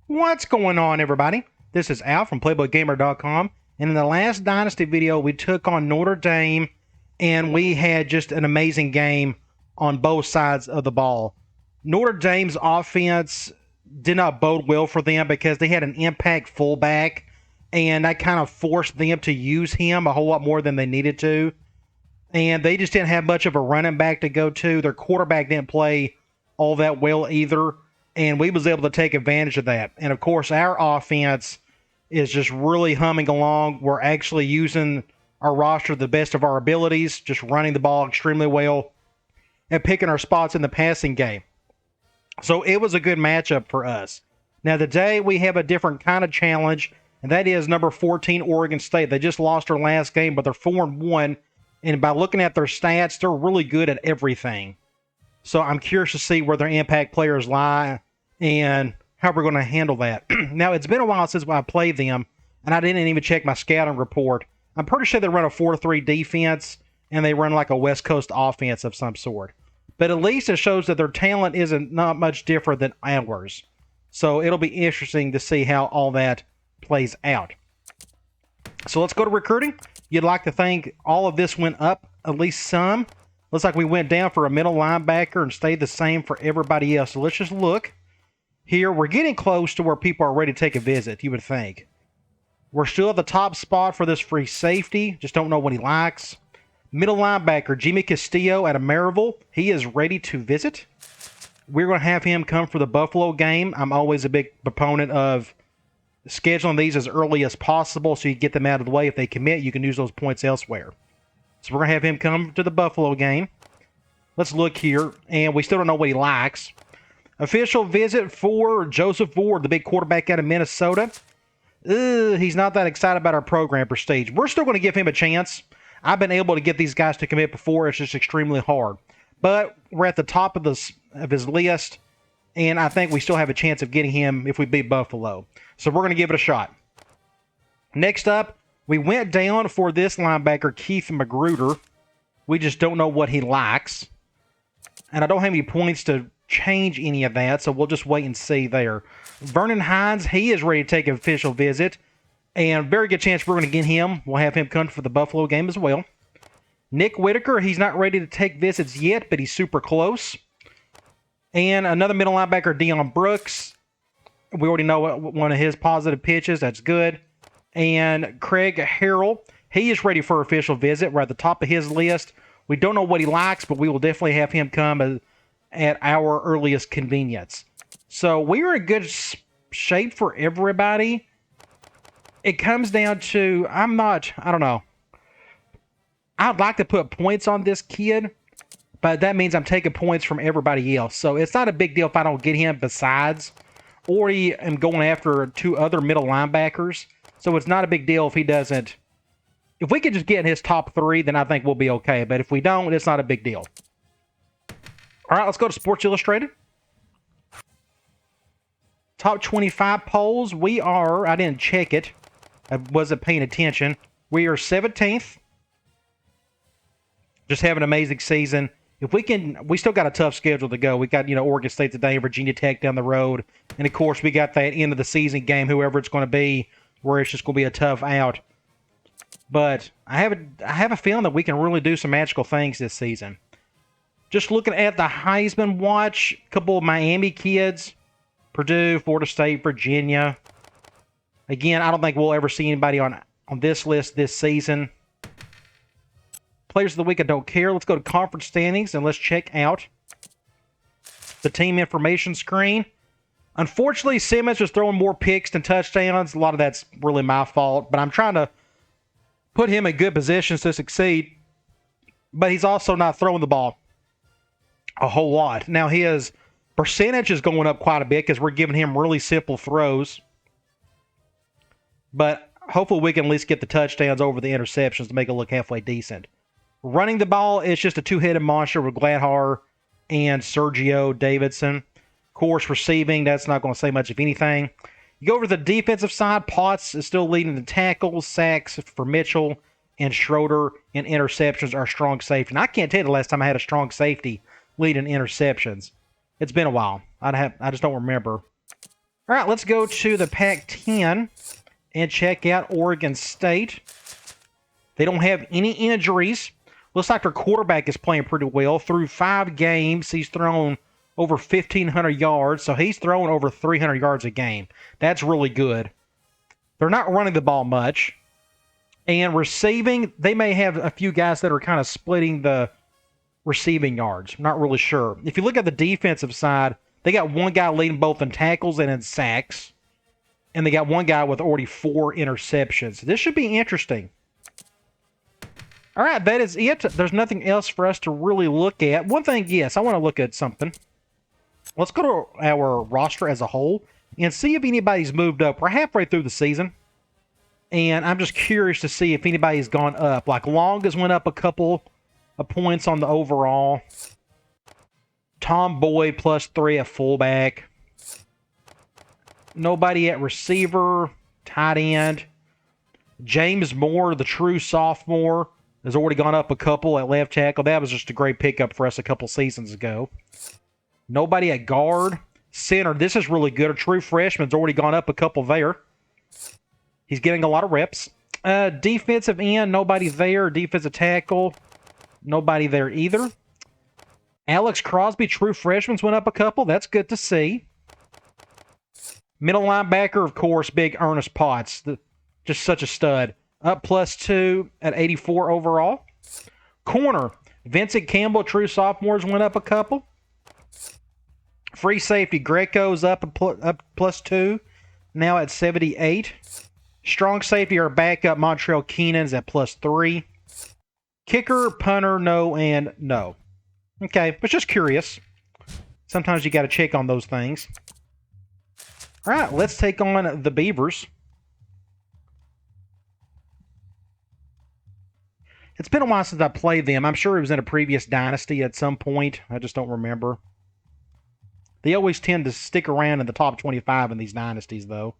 What's going on, everybody? This is Al from PlayboyGamer.com, and in the last Dynasty video, we took on Notre Dame, and we had just an amazing game on both sides of the ball. Notre Dame's offense did not bode well for them because they had an impact fullback, and that kind of forced them to use him a whole lot more than they needed to. And they just didn't have much of a running back to go to. Their quarterback didn't play all that well either, and we was able to take advantage of that. And, of course, our offense is just really humming along. We're actually using our roster to the best of our abilities, just running the ball extremely well and picking our spots in the passing game. So it was a good matchup for us. Now, today we have a different kind of challenge, and that is number 14, Oregon State. They just lost their last game, but they're 4-1. And by looking at their stats, they're really good at everything. So I'm curious to see where their impact players lie and how we're going to handle that. Now, it's been a while since I played them, and I didn't even check my scouting report. I'm pretty sure they run a 4-3 defense, and they run like a West Coast offense of some sort. But at least it shows that their talent isn't not much different than ours. So it'll be interesting to see how all that plays out. So let's go to recruiting. You'd like to think all of this went up at least some. Looks like we went down for a middle linebacker and stayed the same for everybody else. So let's just look. Here, we're getting close to where people are ready to take a visit, you would think. We're still at the top spot for this free safety. Just don't know what he likes. Middle linebacker, Jimmy Castillo out of Maryville. He is ready to visit. We're going to have him come for the Buffalo game. I'm always a big proponent of scheduling these as early as possible so you get them out of the way. If they commit, you can use those points elsewhere. So we're going to have him come to the Buffalo game. Let's look here, and we still don't know what he likes. Official visit for Joseph Ward, the big quarterback out of Minnesota. He's not that excited about our program prestige. We're still going to give him a chance. I've been able to get these guys to commit before. It's just extremely hard. But we're at the top of his list, and I think we still have a chance of getting him if we beat Buffalo. So we're going to give it a shot. Next up, we went down for this linebacker, Keith Magruder. We just don't know what he likes. And I don't have any points to change any of that, so we'll just wait and see there. Vernon Hines, he is ready to take an official visit. And very good chance we're going to get him. We'll have him come for the Buffalo game as well. Nick Whitaker, he's not ready to take visits yet, but he's super close. And another middle linebacker, Deion Brooks. We already know one of his positive pitches. That's good. And Craig Harrell, he is ready for official visit. We're at the top of his list. We don't know what he likes, but we will definitely have him come at our earliest convenience. So we are in good shape for everybody. It comes down to, I don't know. I'd like to put points on this kid, but that means I'm taking points from everybody else. So it's not a big deal if I don't get him besides. Or I'm going after two other middle linebackers. So it's not a big deal if he doesn't. If we could just get in his top three, then I think we'll be okay. But if we don't, it's not a big deal. All right, let's go to Sports Illustrated. Top 25 polls. I didn't check it. I wasn't paying attention. We are 17th. Just have an amazing season. If we still got a tough schedule to go. We got, Oregon State today, Virginia Tech down the road. And, of course, we got that end of the season game, whoever it's going to be, where it's just going to be a tough out. But I have a feeling that we can really do some magical things this season. Just looking at the Heisman watch, a couple of Miami kids, Purdue, Florida State, Virginia. Again, I don't think we'll ever see anybody on this list this season. Players of the week, I don't care. Let's go to conference standings and let's check out the team information screen. Unfortunately, Simmons is throwing more picks than touchdowns. A lot of that's really my fault, but I'm trying to put him in good positions to succeed. But he's also not throwing the ball a whole lot. Now, his percentage is going up quite a bit because we're giving him really simple throws. But hopefully we can at least get the touchdowns over the interceptions to make it look halfway decent. Running the ball, it's just a two-headed monster with Gladhar and Sergio Davidson. Of course, receiving, that's not going to say much of anything. You go over to the defensive side, Potts is still leading the tackles, sacks for Mitchell, and Schroeder, and interceptions are strong safety. And I can't tell you the last time I had a strong safety leading interceptions. It's been a while. I just don't remember. All right, let's go to the Pac-10 and check out Oregon State. They don't have any injuries. Looks like their quarterback is playing pretty well. Through 5 games, he's thrown over 1,500 yards, so he's throwing over 300 yards a game. That's really good. They're not running the ball much. And receiving, they may have a few guys that are kind of splitting the receiving yards. I'm not really sure. If you look at the defensive side, they got one guy leading both in tackles and in sacks. And they got one guy with already 4 interceptions. This should be interesting. All right, that is it. There's nothing else for us to really look at. One thing, yes, I want to look at something. Let's go to our roster as a whole and see if anybody's moved up. We're halfway through the season, and I'm just curious to see if anybody's gone up. Like Long has went up a couple of points on the overall. Tom Boyd +3 at fullback. Nobody at receiver, tight end. James Moore, the true sophomore, has already gone up a couple at left tackle. That was just a great pickup for us a couple seasons ago. Nobody at guard. Center, this is really good. A true freshman's already gone up a couple there. He's getting a lot of reps. Defensive end, nobody there. Defensive tackle, nobody there either. Alex Crosby, true freshman's went up a couple. That's good to see. Middle linebacker, of course, big Ernest Potts. Just such a stud. Up +2 at 84 overall. Corner, Vincent Campbell, true sophomores, went up a couple. Free safety, Greco's up +2, now at 78. Strong safety, our backup, Montreal Keenan's at +3. Kicker, punter, no, and no. Okay, but just curious. Sometimes you got to check on those things. All right, let's take on the Beavers. It's been a while since I played them. I'm sure it was in a previous Dynasty at some point. I just don't remember. They always tend to stick around in the top 25 in these Dynasties, though.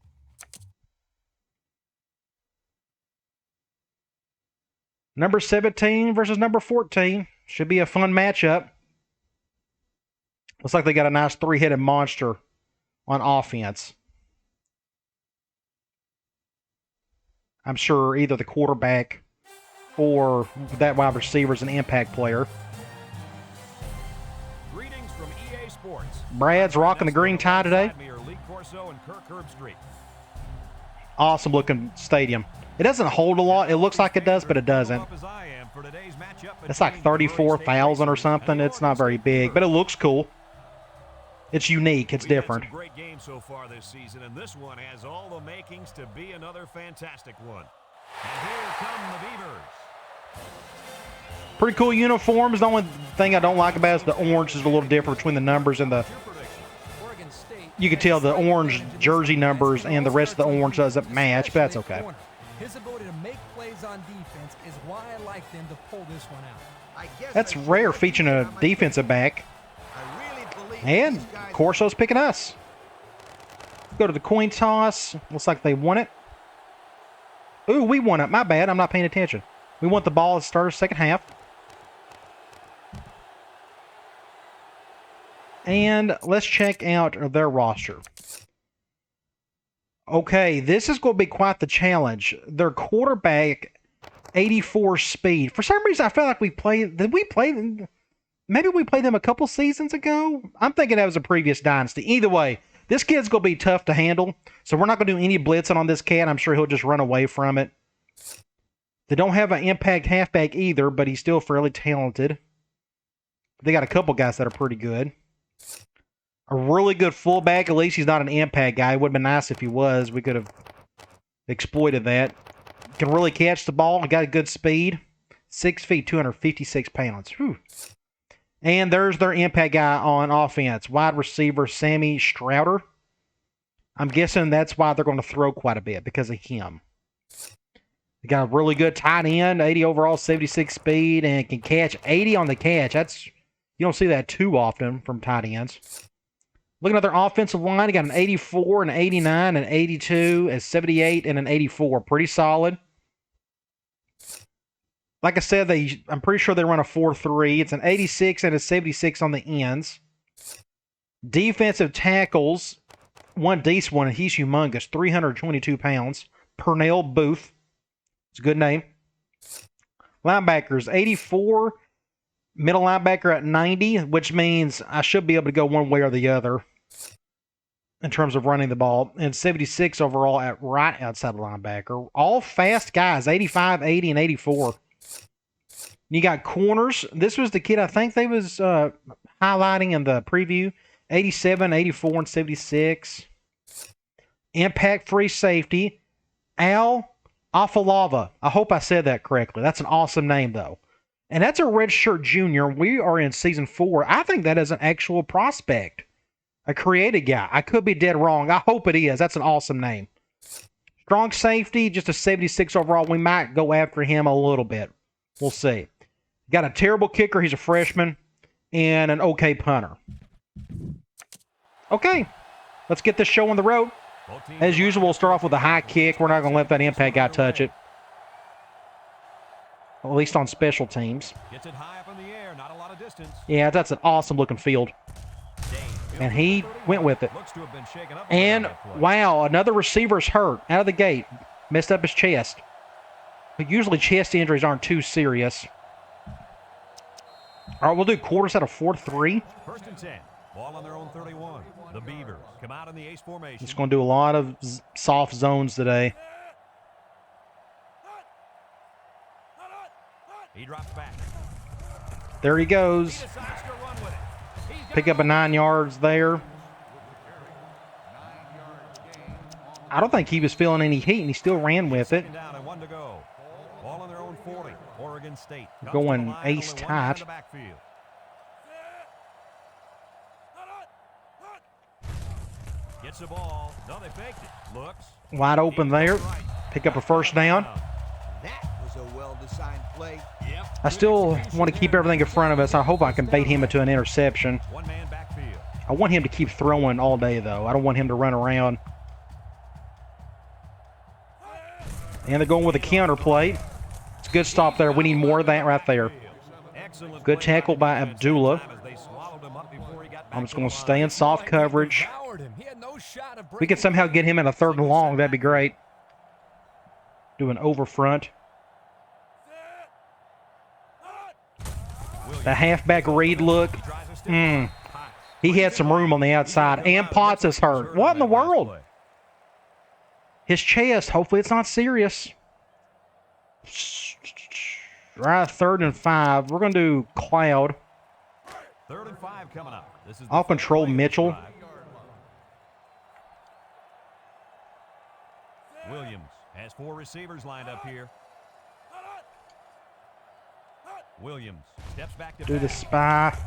Number 17 versus number 14. Should be a fun matchup. Looks like they got a nice 3-headed monster on offense. I'm sure either the quarterback or that wide receiver is an impact player. Greetings from EA Sports. Brad's rocking the green tie today. Awesome looking stadium. It doesn't hold a lot. It looks like it does, but it doesn't. It's like 34,000 or something. It's not very big, but it looks cool. It's unique. It's different. Great game so far this season, and this one has all the makings to be another fantastic one. And here come the Beavers. Pretty cool uniforms. The only thing I don't like about it is the orange is a little different between the numbers and the... You can tell the orange jersey numbers and the rest of the orange doesn't match, but that's okay. His ability to make plays on defense is why I like them to pull this one out. That's rare featuring a defensive back. And Corso's picking us. Go to the coin toss. Looks like they won it. Ooh, we won it. My bad. I'm not paying attention. We want the ball at the start of the second half. And let's check out their roster. Okay, this is going to be quite the challenge. Their quarterback, 84 speed. For some reason, I felt like we played... Did we play them? Maybe we played them a couple seasons ago? I'm thinking that was a previous Dynasty. Either way, this kid's going to be tough to handle. So we're not going to do any blitzing on this cat. I'm sure he'll just run away from it. They don't have an impact halfback either, but he's still fairly talented. They got a couple guys that are pretty good. A really good fullback. At least he's not an impact guy. It would have been nice if he was. We could have exploited that. Can really catch the ball. Got a good speed. 6 feet, 256 pounds. Whew. And there's their impact guy on offense. Wide receiver Sammy Strouder. I'm guessing that's why they're going to throw quite a bit, because of him. They got a really good tight end, 80 overall, 76 speed, and can catch 80 on the catch. You don't see that too often from tight ends. Looking at their offensive line, they got an 84, an 89, an 82, a 78, and an 84. Pretty solid. Like I said, I'm pretty sure they run a 4-3. It's an 86 and a 76 on the ends. Defensive tackles. one decent one, and he's humongous, 322 pounds. Pernell Booth. It's a good name. Linebackers, 84. Middle linebacker at 90, which means I should be able to go one way or the other in terms of running the ball. And 76 overall at right outside linebacker. All fast guys, 85, 80, and 84. You got corners. This was the kid I think they was highlighting in the preview. 87, 84, and 76. Impact free safety. Al Afalava. I hope I said that correctly. That's an awesome name, though. And that's a redshirt junior. We are in season 4. I think that is an actual prospect. A creative guy. I could be dead wrong. I hope it is. That's an awesome name. Strong safety, just a 76 overall. We might go after him a little bit. We'll see. Got a terrible kicker. He's a freshman. And an okay punter. Okay. Let's get this show on the road. As usual, we'll start off with a high kick. We're not going to let that impact guy touch it. At least on special teams. Gets it high up in the air, not a lot of distance. Yeah, that's an awesome looking field. And he went with it. And wow, another receiver's hurt out of the gate. Messed up his chest. But usually chest injuries aren't too serious. All right, we'll do quarters out of 4-3. First and 10. Ball on their own 31. The Beavers come out in the ace formation. It's going to do a lot of soft zones today. He drops back. There he goes. Pick up a 9 yards there. I don't think he was feeling any heat, and he still ran with it. Down and 1 to go. Ball on their own 40. Oregon State going ace tight. Gets the ball. No, they faked it. Looks. Wide open there. Pick up a first down. That was a well-designed play. I still want to keep everything in front of us. I hope I can bait him into an interception. One-man backfield. I want him to keep throwing all day, though. I don't want him to run around. And they're going with a counter play. It's a good stop there. We need more of that right there. Good tackle by Abdullah. I'm just going to stay in soft coverage. We could somehow get him in a 3rd and long. That'd be great. Do an over front. The halfback read look. He had some room on the outside. And Potts is hurt. What in the world? His chest. Hopefully it's not serious. Right, 3rd and 5. We're going to do Cloud. 3rd and 5 coming up. This is I'll control Mitchell. Williams has 4 receivers lined up here. Williams steps back to do the spy.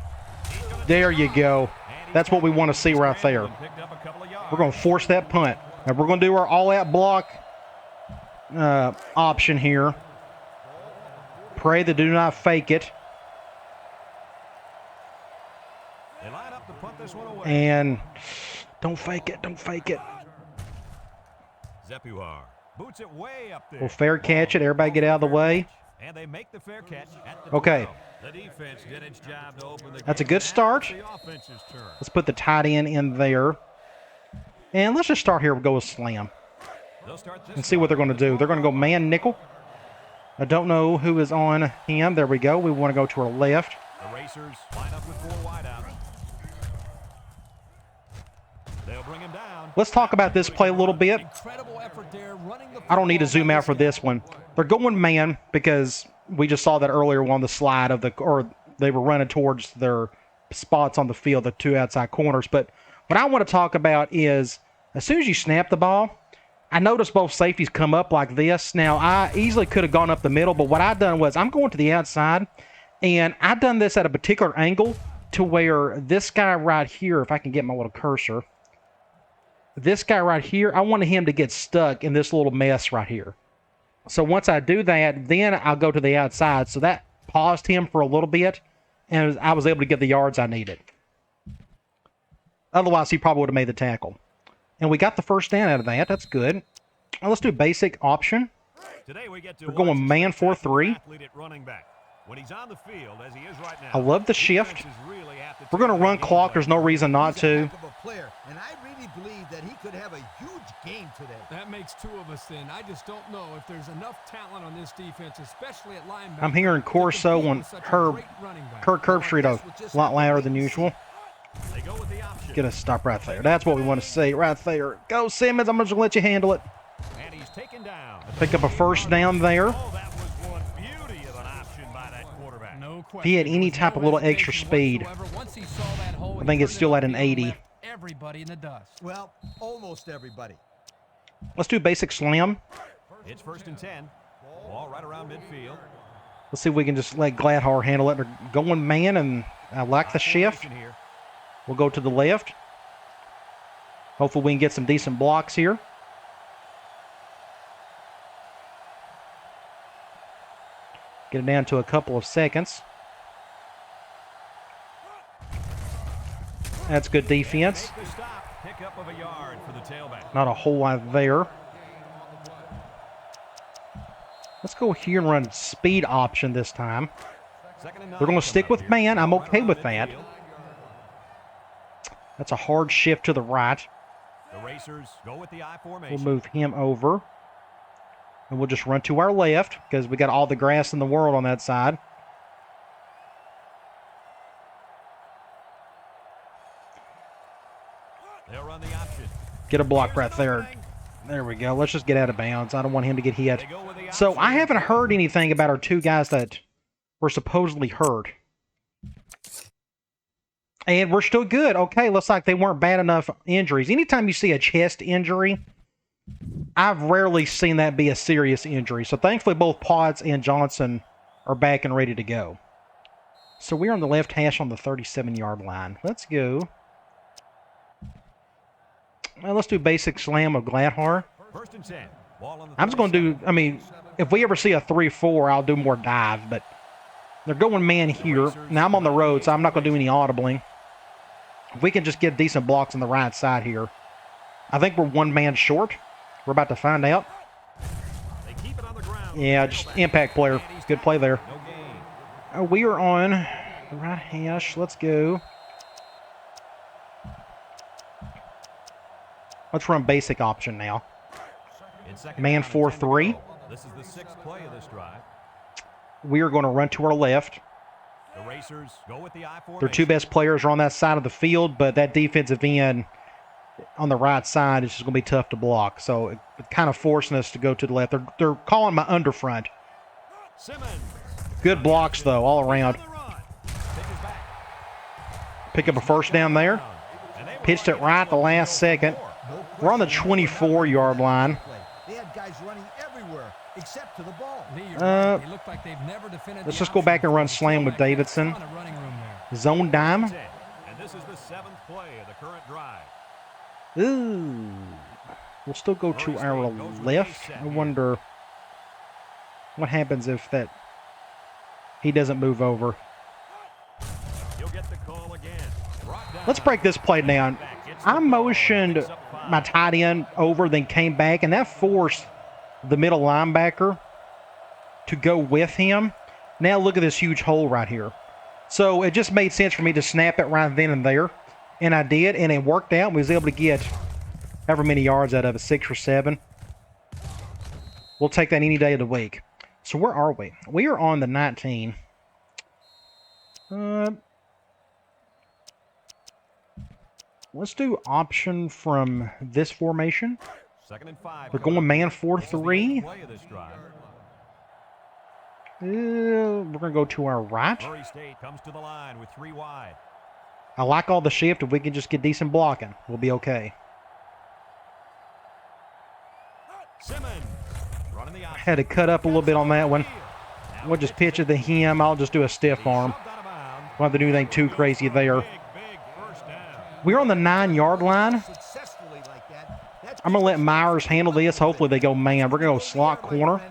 There you go. That's what we want to see right there. We're going to force that punt. And we're going to do our all-out block option here. Pray they do not fake it. They line up to punt this one away. And don't fake it. Don't fake it. Zepuar boots it way up there. We'll fair catch it. Everybody get out of the way. And they make the fair catch at the okay. The defense did its job to open the That's a game. good start. Let's put the tight end in there. And let's just start here and go with slam. And see what they're going to do. They're going to go man nickel. I don't know who is on him. There we go. We want to go to our left. The Racers line up with 4 wideouts. They'll bring him down. Let's talk about this play a little bit. I don't need to zoom out for this one. They're going man because we just saw that earlier on the slide of or they were running towards their spots on the field, the 2 outside corners. But what I want to talk about is as soon as you snap the ball, I noticed both safeties come up like this. Now, I easily could have gone up the middle, but what I done was I'm going to the outside, and I've done this at a particular angle to where this guy right here, if I can get my little cursor, this guy right here, I wanted him to get stuck in this little mess right here. So once I do that, then I'll go to the outside. So that paused him for a little bit, and I was able to get the yards I needed. Otherwise, he probably would have made the tackle. And we got the first down out of that. That's good. Well, let's do basic option. Today we get to We're going man 4-3. When he's on the field, as he is right now, I love the shift. defenses really have to We're going to take run that clock. game There's no reason not He's a to. heck of a player, and I really believe that he could have a huge game today. That makes two of us then. I just don't know if there's enough talent on this defense, especially at linebacker. I'm hearing Corso on Kirk Herbstreit a lot louder than usual. They go with the option. Get a stop right there. That's what we want to see right there. Go, Simmons. I'm just going to let you handle it. And he's taken down. Pick up a first down there. Oh, that was one beauty of an option by that quarterback. No question. If he had any type of little extra speed, Once he saw that hole, I think it's still at an 80. Everybody in the dust. Well, almost everybody. Let's do basic slam. It's 1st and 10. Ball right around midfield. Let's see if we can just let Gladhar handle it. They're going man, and I like the shift. Here. We'll go to the left. Hopefully we can get some decent blocks here. Get it down to a couple of seconds. That's good defense. Make the stop. Pickup of a yard for the tailback. Not a whole lot there. Let's go here and run speed option this time. We're going to stick with man. I'm okay with that. That's a hard shift to the right. The Racers go with the I We'll formation. move him over. And we'll just run to our left because we got all the grass in the world on that side. They'll run the option. Get a block right there. There we go. Let's just get out of bounds. I don't want him to get hit. They go with the So option. I haven't heard anything about our two guys that were supposedly hurt. And we're still good. Okay, looks like they weren't bad enough injuries. Anytime you see a chest injury, I've rarely seen that be a serious injury. So thankfully both Potts and Johnson are back and ready to go. So we're on the left hash on the 37-yard line. Let's go. Well, let's do basic slam of Gladhar. 1st and 10. Ball on the I'm just going to do, I mean, if we ever see a 3-4, I'll do more dive, but they're going man here. Now I'm on the road, so I'm not going to do any audibling. If we can just get decent blocks on the right side here. I think we're one man short. We're about to find out. They keep it on the ground. Yeah, just impact player. Good play there. No gain. We are on the right hash. Let's go. Let's run basic option now. In second Man down and 10 to 4-3. go. This is the 6th play of this drive. We are going to run to our left. The Racers go with the I formation. Their two best players are on that side of the field, but that defensive end on the right side is just going to be tough to block. So it kind of forcing us to go to the left. They're calling my underfront. Simmons. Good blocks, though, all around. On the run. Pitches back. Pick up a first down there. And they were Pitched it right the last second. No We're on the question about 24-yard line. They had guys running everywhere except to the ball. Lee, you're right. They look like they've never defended Let's the just go back and run slam with option. Davidson. A ton of running room there. Zone dime. 10. And this is the 7th play of the current drive. Ooh. We'll still go to our left. I wonder what happens if that he doesn't move over. You'll get the call again. Brought down. Let's break this play down. I motioned my tight end over, then came back, and that forced the middle linebacker to go with him. Now look at this huge hole right here. So it just made sense for me to snap it right then and there. And I did, and it worked out. We was able to get however many yards out of it, 6 or 7. We'll take that any day of the week. So where are we? We are on the 19. Let's do option from this formation. 2nd and 5. They're going man This is the 4-3. 8th play of this drive. We're going to go to our right. Murray State comes to the line with 3 wide. I like all the shift. If we can just get decent blocking, we'll be okay. Simmons running the option. Had to cut up a little bit on that one. We'll just pitch it to him. I'll just do a stiff arm. Shoved out of bounds. Won't have to do anything too crazy there. Big first down. We're on the 9-yard line. Successfully like that. That's I'm going to let Myers handle this. Hopefully they go man. We're going to go slot corner.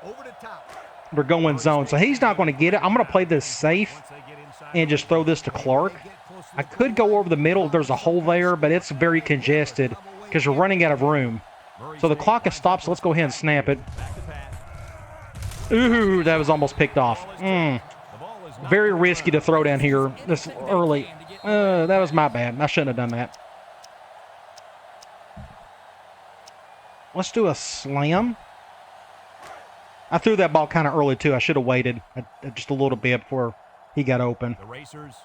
over the top. We're going zone. So he's not going to get it. I'm going to play this safe Once they get inside and just throw this to Clark. I could go over the middle. There's a hole there, but it's very congested because we're running out of room. Murray So the State clock has stopped, so let's go ahead and snap it. back to pass. Ooh, that was almost picked off. Very risky to throw down here this early. That was my bad. I shouldn't have done that. Let's do a slam. I threw that ball kind of early, too. I should have waited just a little bit before he got open.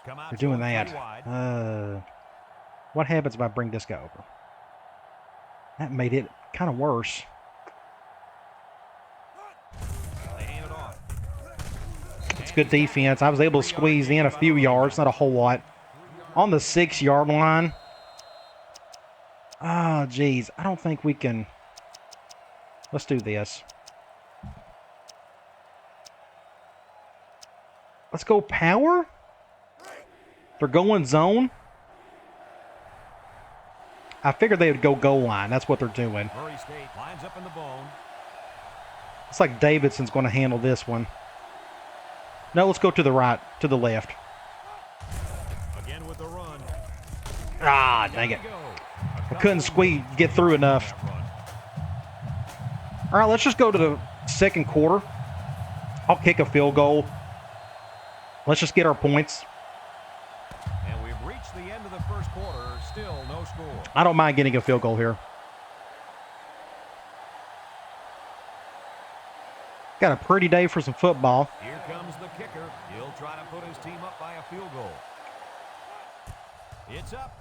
They're doing that. What happens if I bring this guy over? That made it kind of worse. It's good defense. I was able to squeeze in a few yards, not a whole lot. On the 6-yard line. Oh, geez. I don't think we can. Let's do this. Let's go power. They're going zone. I figured they would go goal line. That's what they're doing. It's like Davidson's going to handle this one. No, let's go to the right, to the left. Again with the run. Ah, dang it. I couldn't get through enough. All right, let's just go to the second quarter. I'll kick a field goal. Let's just get our points. And we've reached the end of the first quarter. Still no score. I don't mind getting a field goal here. Got a pretty day for some football. Here comes the kicker. He'll try to put his team up by a field goal. It's up.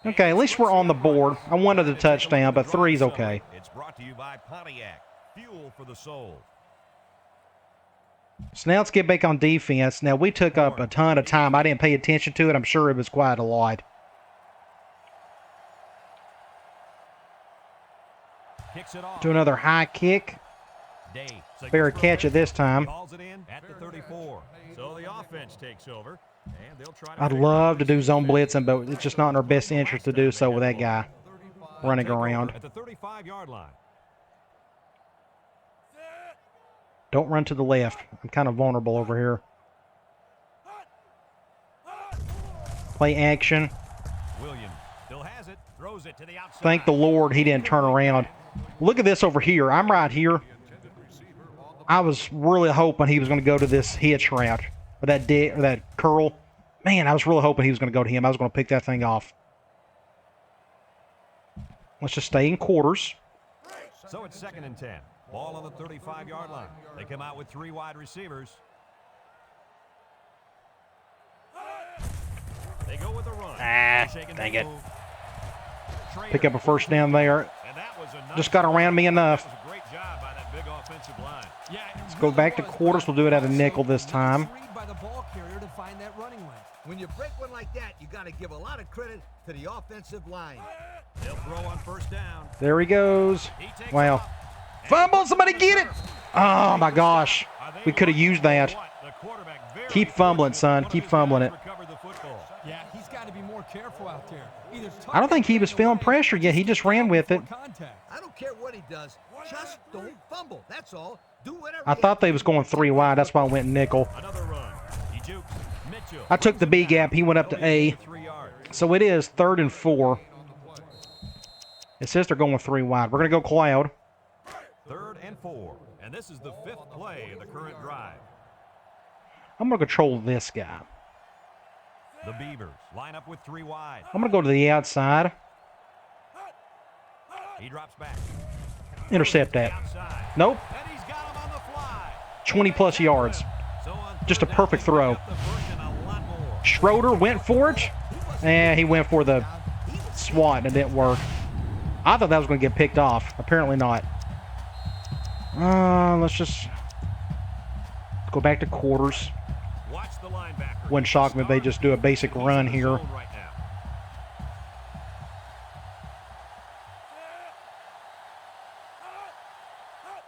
Okay, at least we're on the board. I wanted a touchdown, but 3's okay. It's brought to you by Pontiac. Fuel for the soul. So now let's get back on defense. Now, we took up a ton of time. I didn't pay attention to it. I'm sure it was quite a lot. Do another high kick. Fair catch it this time. At the 34. So the offense takes over, and they'll try to I'd love to do zone blitzing, but it's just not in our best interest to do so with that guy running around. At the 35-yard line. Don't run to the left. I'm kind of vulnerable over here. Play action. Williams still has it. Throws it to the outside. Thank the Lord he didn't turn around. Look at this over here. I'm right here. I was really hoping he was going to go to this hitch route or that curl. Man, I was really hoping he was going to go to him. I was going to pick that thing off. Let's just stay in quarters. So it's 2nd and 10. Ball on the 35-yard line. They come out with 3 wide receivers. They go with the run. Dang it. Pick up a first down there. Just got around me enough. Great job by that big offensive line. Let's go back to quarters. We'll do it at a nickel this time. When you break one like that, you got to give a lot of credit to the offensive line. They'll throw on first down. There he goes. Wow. Fumble, somebody get it. Oh, my gosh. We could have used that. Keep fumbling, son. Keep fumbling it. Yeah, he's got to be more careful out there. I don't think he was feeling pressure yet. He just ran with it. I don't care what he does. Just don't fumble. That's all. Do whatever. I thought they was going 3 wide. That's why I went nickel. Another run. I took the B gap. He went up to A. So it is 3rd and 4. It says they're going 3 wide. We're going to go cloud. 3rd and 4. And this is the 5th play of the current drive. I'm going to control this guy. The Beavers line up with 3 wide. I'm going to go to the outside. He drops back. Intercept that. Nope. And he's got him on the fly. 20-plus yards. Just a perfect throw. Schroeder went for it. And he went for the swat and it didn't work. I thought that was going to get picked off. Apparently not. Let's just go back to quarters. Wouldn't shock me if they just do a basic run here.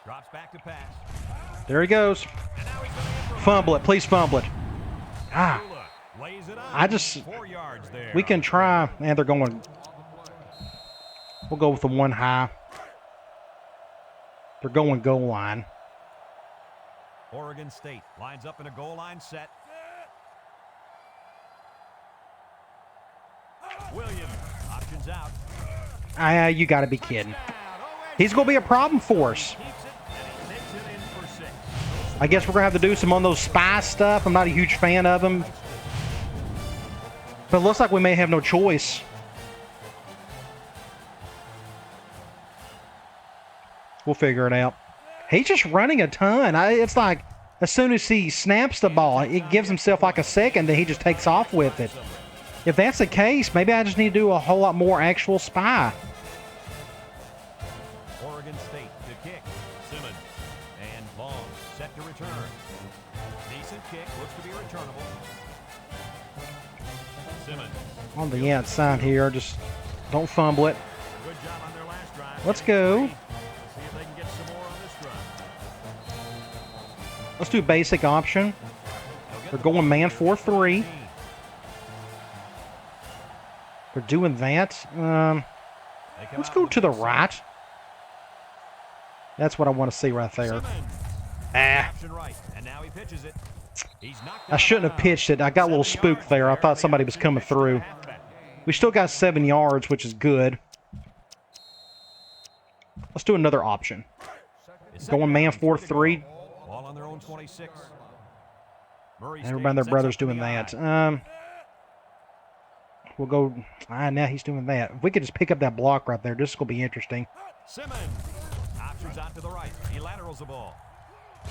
Drops back to pass. There he goes. Fumble it. Please fumble it. We can try. And they're going. We'll go with the 1 high. They're going goal line. Oregon State lines up in a goal line set. Williams options out. You got to be kidding. He's going to be a problem for us. I guess we're going to have to do some on those spy stuff. I'm not a huge fan of them. But it looks like we may have no choice. We'll figure it out. He's just running a ton. It's like as soon as he snaps the ball, it gives himself like a second, then he just takes off with it. If that's the case, maybe I just need to do a whole lot more actual spy. Oregon State to kick. Simmons and Long set to return. Decent kick, looks to be returnable. Simmons On the outside here, just don't fumble it. good job on their last drive. Let's go. See if they can get some more on this drive. Let's do basic option. They're going man 4-3. They're doing that. Let's go to the right. That's what I want to see right there. Ah. I shouldn't have pitched it. I got a little spooked there. I thought somebody was coming through. We still got 7 yards, which is good. Let's do another option. Going man 4-3. Ball on their own 26. Everybody and their brother's doing that. We'll go. Now he's doing that. If we could just pick up that block right there, this is going to be interesting. Simmons options out to the right. He laterals the ball.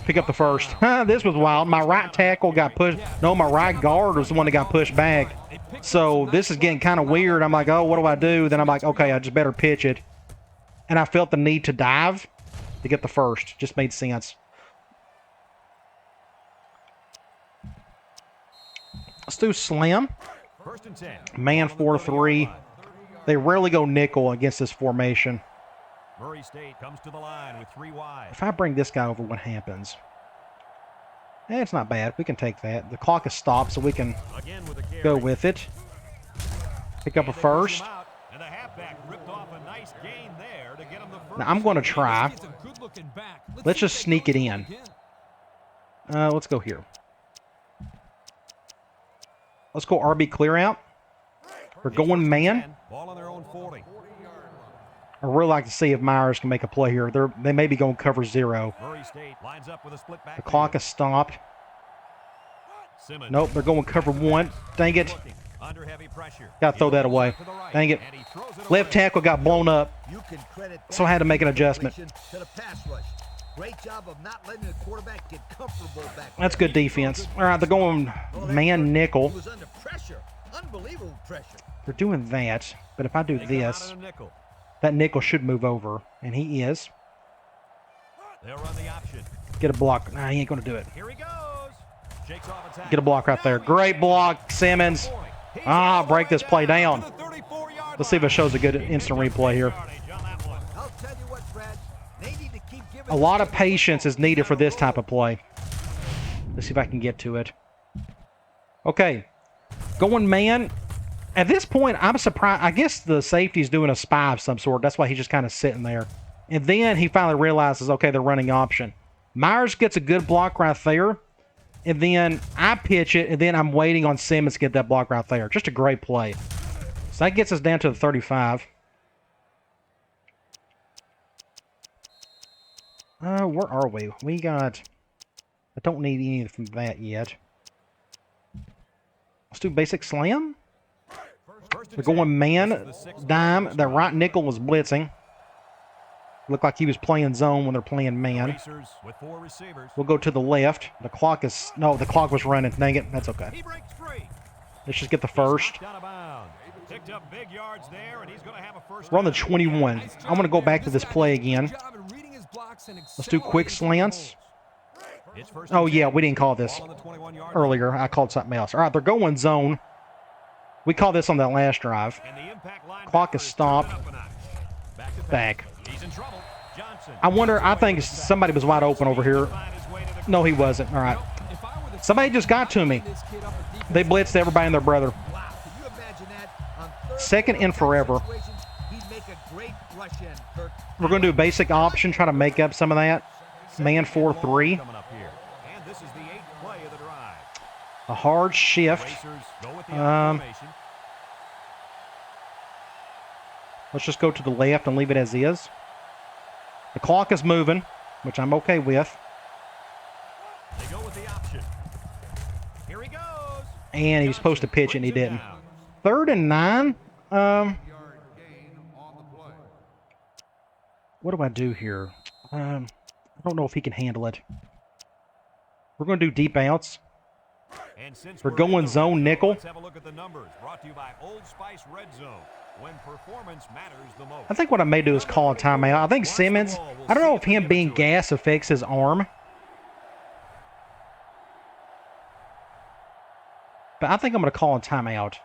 Pick up the first. This was wild. My right tackle got pushed. No, my right guard was the one that got pushed back. So this is getting kind of weird. I'm like, oh, what do I do? Then I'm like, okay, I just better pitch it. And I felt the need to dive to get the first. Just made sense. Let's do slam. First and 10. Man 4-3. They rarely go nickel against this formation. Murray State comes to the line with 3 wide. If I bring this guy over, what happens? It's not bad. We can take that. The clock is stopped, so we can go with it. Pick up a first. And the halfback ripped off a nice gain there to get him the first. Now, I'm going to try. Let's just sneak it in. Let's go here. Let's go RB clear out. We're going man. Ball on their own 40. I really like to see if Myers can make a play here. They may be going cover 0. Murray State lines up with a split back. The clock is stopped. Nope, they're going cover 1. Dang it. Under heavy pressure. Got to throw that away. Dang it. Left tackle got blown up, so I had to make an adjustment. Great job of not letting the quarterback get comfortable back. That's good defense. All right, they're going man nickel. He was under pressure. Unbelievable pressure. They're doing that, but if I do this, that nickel should move over, and he is. They'll run the option. Get a block. Nah, he ain't going to do it. Here he goes. Shakes off attack. Get a block right there. Great block, Simmons. Break this play down. Let's see if it shows a good instant replay here. I'll tell you what, Brad. They need to keep giving A lot of patience is needed for this type of play. Let's see if I can get to it. Okay. Going man. At this point, I'm surprised. I guess the safety's doing a spy of some sort. That's why he's just kind of sitting there. And then he finally realizes, okay, they're running option. Myers gets a good block right there. And then I pitch it, and then I'm waiting on Simmons to get that block right there. Just a great play. So that gets us down to the 35. Where are we? We got... I don't need any from that yet. Let's do basic slam. They're going man, dime. The right nickel was blitzing. Looked like he was playing zone when they're playing man. We'll go to the left. The clock is... No, the clock was running. Dang it. That's okay. Let's just get the first. We're on the 21. I'm going to go back to this play again. Let's do quick slants. Oh, yeah, we didn't call this earlier. I called something else. All right, they're going zone. We called this on that last drive. Clock is stopped. Back. I wonder, I think somebody was wide open over here. No, he wasn't. All right. Somebody just got to me. They blitzed everybody and their brother. Second in forever. We're going to do a basic option, try to make up some of that. Man 4-3. A hard shift. Let's just go to the left and leave it as is. The clock is moving, which I'm okay with. And he was supposed to pitch it and he didn't. 3rd and 9. What do I do here? I don't know if he can handle it. We're going to do deep outs. We're going zone nickel. Let's have a look at the numbers brought to you by Old Spice Red Zone. When performance matters the most. I think what I may do is call a timeout. I think Simmons, I don't know if him being gas affects his arm. But I think I'm going to call a timeout.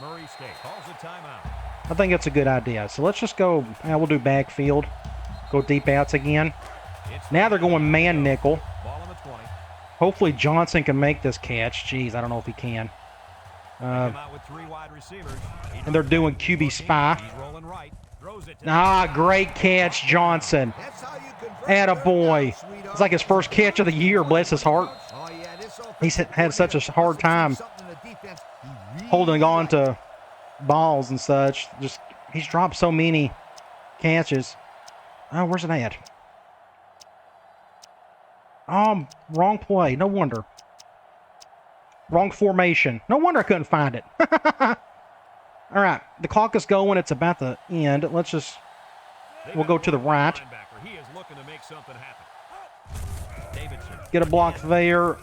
Murray State calls a timeout. I think that's a good idea. So let's just go, we'll do backfield. Go deep outs again. Now they're going man nickel. Ball on the 20. Hopefully Johnson can make this catch. Jeez, I don't know if he can. Out with 3 wide receivers. And they're doing QB spy. He's rolling right. Throws it to Great catch, Johnson. Attaboy. It's like his first catch of the year, bless his heart. He's had such a hard time holding on to balls and such. He's dropped so many catches. Oh, where's it at? Wrong play. No wonder. Wrong formation. No wonder I couldn't find it. All right, the clock is going. It's about the end. We'll go to the right. He is looking to make something happen. Davidson. Get a block there.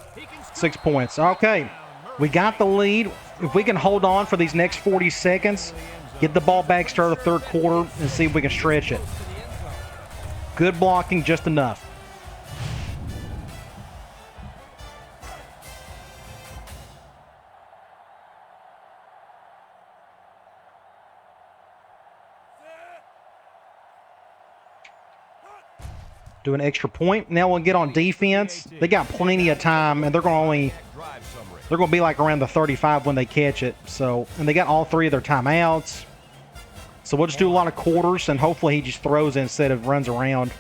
6 points. Okay, we got the lead. If we can hold on for these next 40 seconds, get the ball back, start the 3rd quarter, and see if we can stretch it. Good blocking, just enough. Do an extra point. Now we'll get on defense. They got plenty of time, and they're going to be like around the 35 when they catch it. So, and they got all 3 of their timeouts. So we'll just do a lot of quarters, and hopefully he just throws instead of runs around.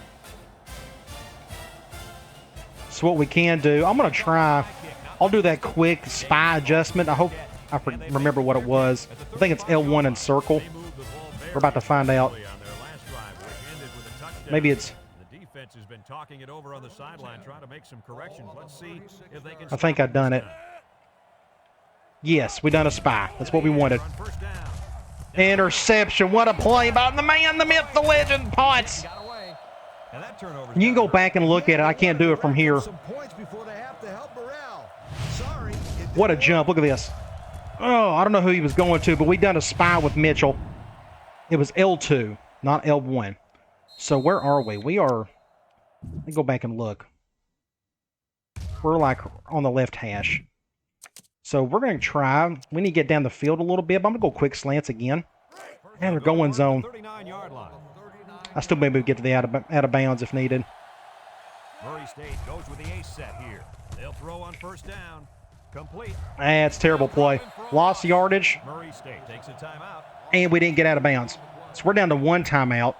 So what we can do, I'm going to try. I'll do that quick spy adjustment. I hope I remember what it was. I think it's L1 and circle. We're about to find out. Maybe it's... Has been talking it over on the sideline, trying to make some corrections. Let's see if they can. I think I've done it. Yes, we done a spy. That's what we wanted. Interception. What a play by the man, the myth, the legend, Potts. You can go back and look at it. I can't do it from here. What a jump. Look at this. Oh, I don't know who he was going to, but we done a spy with Mitchell. It was L2, not L1. So where are we? We are... Let me go back and look. We're like on the left hash. So we're going to try. We need to get down the field a little bit, but I'm going to go quick slants again. And they're going zone. I still maybe get to the out of bounds if needed. Murray State goes with the ace set here. They'll throw on 1st down. Complete. It's a terrible play. Lost yardage. Murray State takes a timeout. And we didn't get out of bounds. So we're down to 1 timeout.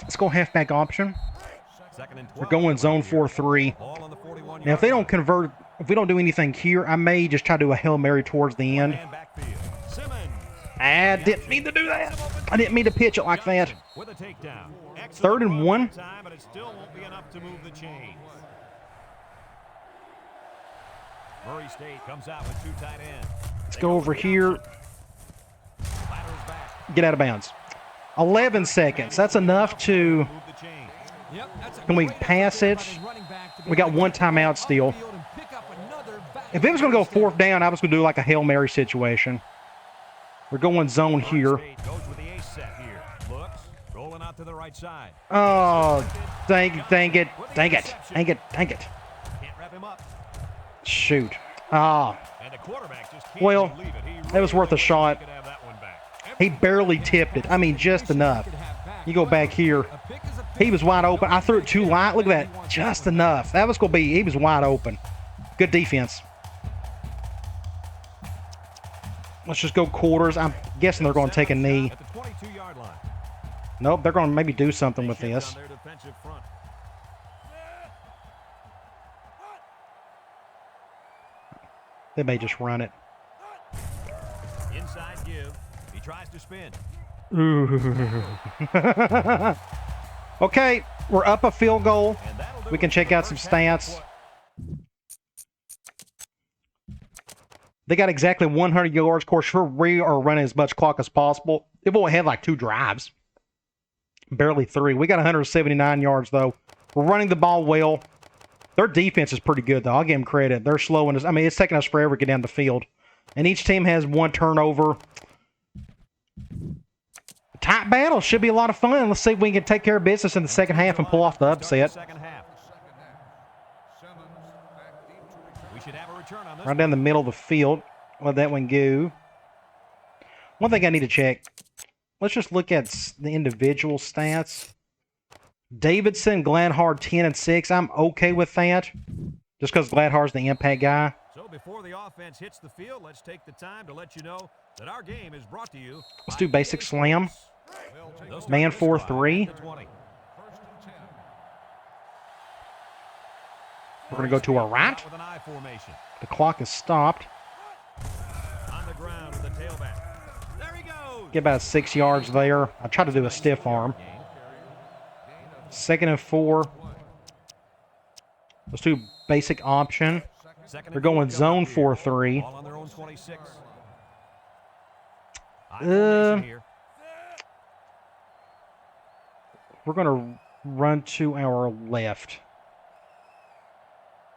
Let's go halfback option. We're going zone 4-3. Now, if they don't convert, if we don't do anything here, I may just try to do a Hail Mary towards the end. I didn't mean to do that. I didn't mean to pitch it like that. 3rd and 1. Murray State comes out with 2 tight ends. Let's go over here. Get out of bounds. 11 seconds. That's enough to... Can we pass it? We got 1 timeout still. If it was going to go 4th down, I was going to do like a Hail Mary situation. We're going zone here. Oh, dang it. Shoot. Well, it was worth a shot. He barely tipped it. I mean, just enough. You go back here. He was wide open. I threw it too light. Look at that. Just enough. That was going to be, he was wide open. Good defense. Let's just go quarters. I'm guessing they're going to take a knee. Nope, they're going to maybe do something with this. They may just run it. Inside give. He tries to spin. Ooh. Okay, we're up a field goal. And that'll do We can it check for out some first half stats. play. They got exactly 100 yards. Of course, we are running as much clock as possible. They've only had like 2 drives. Barely 3. We got 179 yards, though. We're running the ball well. Their defense is pretty good, though. I'll give them credit. They're slowing us. I mean, it's taking us forever to get down the field. And each team has 1 turnover. Tight battle. Should be a lot of fun. Let's see if we can take care of business in the second half and pull off the upset. Second half. We should have a return on this Right down the middle of the field. Let that one go. One thing I need to check. Let's just look at the individual stats. Davidson, Gladhard 10 and 6. I'm okay with that. Just because Gladhard's the impact guy. So before the offense hits the field, let's take the time to let you know that our game is brought to you. Let's do basic slam. They'll Man start this 4-3. drive at the 20. We're going to go to our right. With an I formation. The clock is stopped. On the ground with the tailback. There he goes. Get about 6 yards there. I tried to do a stiff arm. 2nd and 4. Let's do basic option. They're going zone 4-3. Ball on their own 26. We're going to run to our left.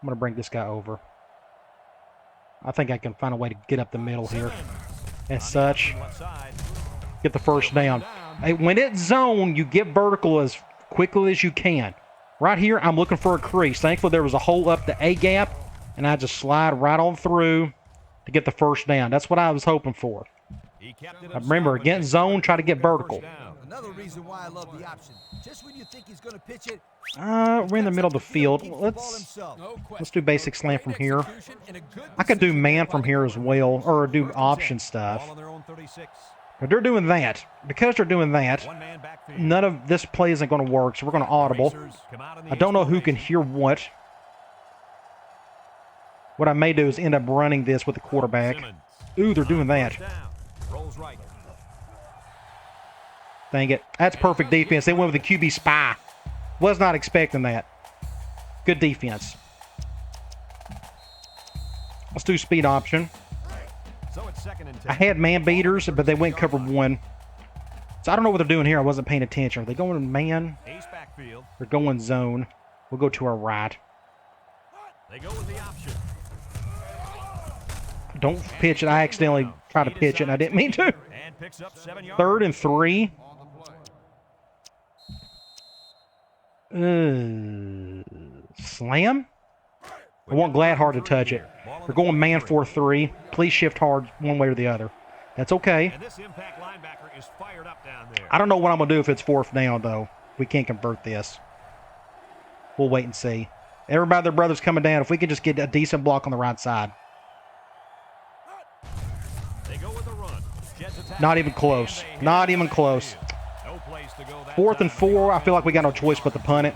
I'm going to bring this guy over. I think I can find a way to get up the middle here. As such, get the first down. Hey, when it's zone, you get vertical as quickly as you can. Right here, I'm looking for a crease. Thankfully, there was a hole up the A gap, and I just slide right on through to get the first down. That's what I was hoping for. I remember, against zone, try to get vertical. Another reason why I love the option. Just when you think he's going to pitch it, We're in the middle of the field. Let's do basic slam from here. I could do man from here as well, or do option stuff. But they're doing that. Because they're doing that, none of this play isn't going to work, so we're going to audible. I don't know who can hear what. What I may do is end up running this with the quarterback. Ooh, they're doing that. Dang it. That's perfect defense. They went with the QB spy. Was not expecting that. Good defense. Let's do speed option. I had man beaters, but they went cover 1. So I don't know what they're doing here. I wasn't paying attention. Are they going man? They're going zone. We'll go to our right. They go with the option. Don't pitch it. I accidentally tried to pitch it, and I didn't mean to. 3rd and 3. Slam? I want Gladhard to touch it. They're going man 4-3. Please shift hard one way or the other. That's okay. And this impact linebacker is fired up down there. I don't know what I'm going to do if it's 4th down, though. We can't convert this. We'll wait and see. Everybody, their brother's coming down. If we could just get a decent block on the right side. They go with a run. Not even close. Not even close. No place to go that 4th and 4. I feel like we got no choice but to punt it.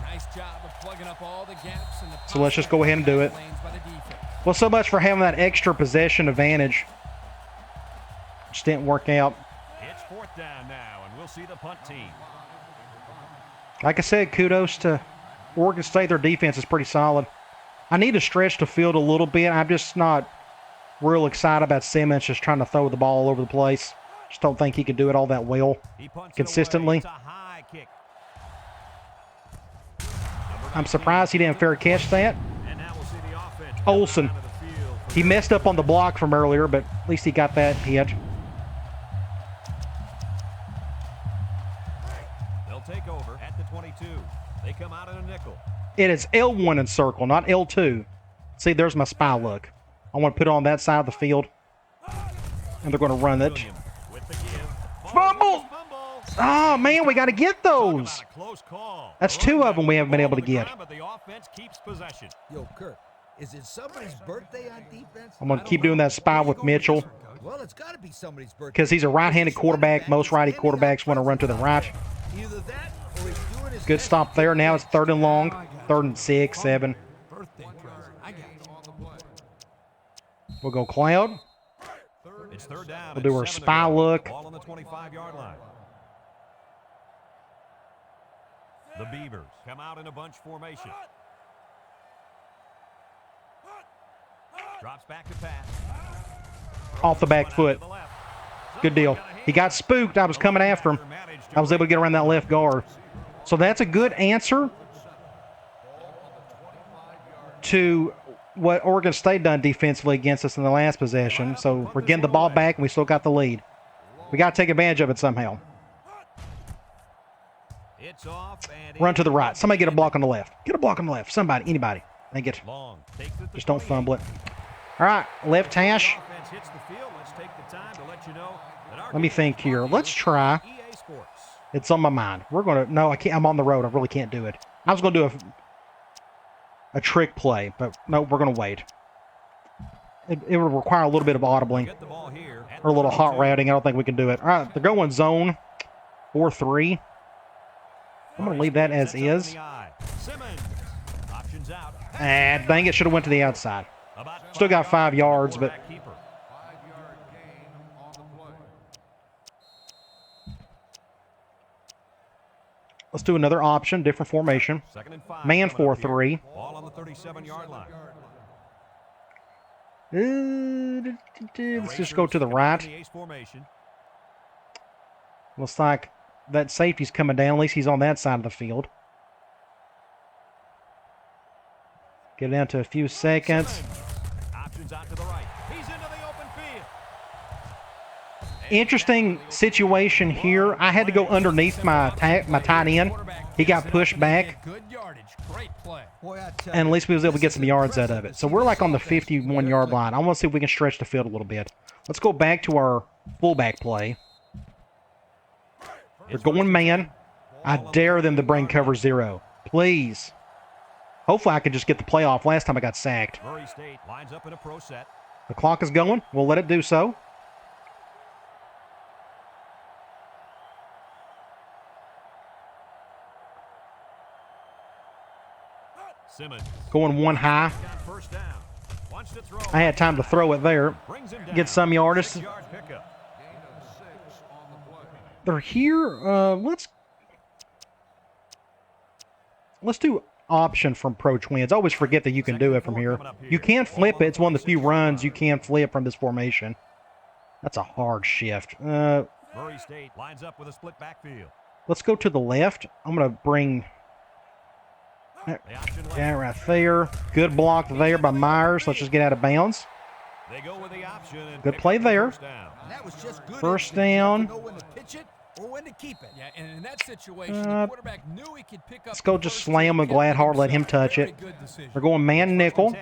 So let's just go ahead and do it. Well, so much for having that extra possession advantage. Just didn't work out. It's 4th down now, and we'll see the punt team. Like I said, kudos to Oregon State. Their defense is pretty solid. I need to stretch the field a little bit. I'm just not real excited about Simmons just trying to throw the ball all over the place. Just don't think he can do it all that well consistently. I'm surprised he didn't fair catch that. Olsen. He messed up on the block from earlier, but at least he got that hit. They'll take over at the 22. They come out in a nickel. It is L1 in circle, not L2. See, there's my spy look. I want to put it on that side of the field. And they're going to run it. Fumble! Oh, man, we got to get those. That's 2 of them we haven't been able to get. Yo, Kirk, is it somebody's birthday on defense? I'm going to keep doing that spy with Mitchell. Well, it's got to be somebody's birthday. Because he's a right-handed quarterback. Most righty quarterbacks want to run to the right. Either that or he's doing his Good stop there. Now it's 3rd and long. 3rd and 6, 7. We'll go Cloud. It's 3rd down. We'll do our spy look. Ball on the 25-yard line. The Beavers come out in a bunch formation. Drops back to pass. Off the back foot. Good deal. He got spooked. I was coming after him. I was able to get around that left guard. So that's a good answer to what Oregon State done defensively against us in the last possession. So we're getting the ball back, and we still got the lead. We got to take advantage of it somehow. Run to the right. Somebody get a block on the left. Get a block on the left. Somebody, anybody. Make it. Just don't fumble it. All right, left hash. Let me think here. Let's try. It's on my mind. We're going to... No, I can't. I'm on the road. I really can't do it. I was going to do a trick play, but no, we're going to wait. It would require a little bit of audibling or a little hot routing. I don't think we can do it. All right, they're going zone 4-3. I'm going to leave that as is. Dang it, should have went to the outside. Still got 5 yards, but... Let's do another option, different formation. Man 4-3. Ball on the 37-yard line. Let's just go to the right. Looks like that safety's coming down. At least he's on that side of the field. Get down to a few seconds. Options out to the right. He's into the open field. Interesting situation here. I had to go underneath my tight end. He got pushed back. And at least we was able to get some yards out of it. So we're like on the 51-yard line. I want to see if we can stretch the field a little bit. Let's go back to our fullback play. They're going man. I dare them to bring cover 0. Please. Hopefully I can just get the play off. Last time I got sacked. Murray State lines up in a pro set. The clock is going. We'll let it do so. Simmons. Going one high. I had time to throw it there. Get some yardage. They're here. Let's do option from Pro Twins. I always forget that you can do it from here. You can flip it. It's one of the few runs you can flip from this formation. That's a hard shift. Murray State lines up with a split backfield. Let's go to the left. I'm going to bring... Yeah, right there. Good block there by Myers. Let's just get out of bounds. They go with the option and good play there. First down. Yeah, and in that situation, the quarterback knew he could pick up. Let's go just slam with Gladhart, let him touch it. They're going man nickel.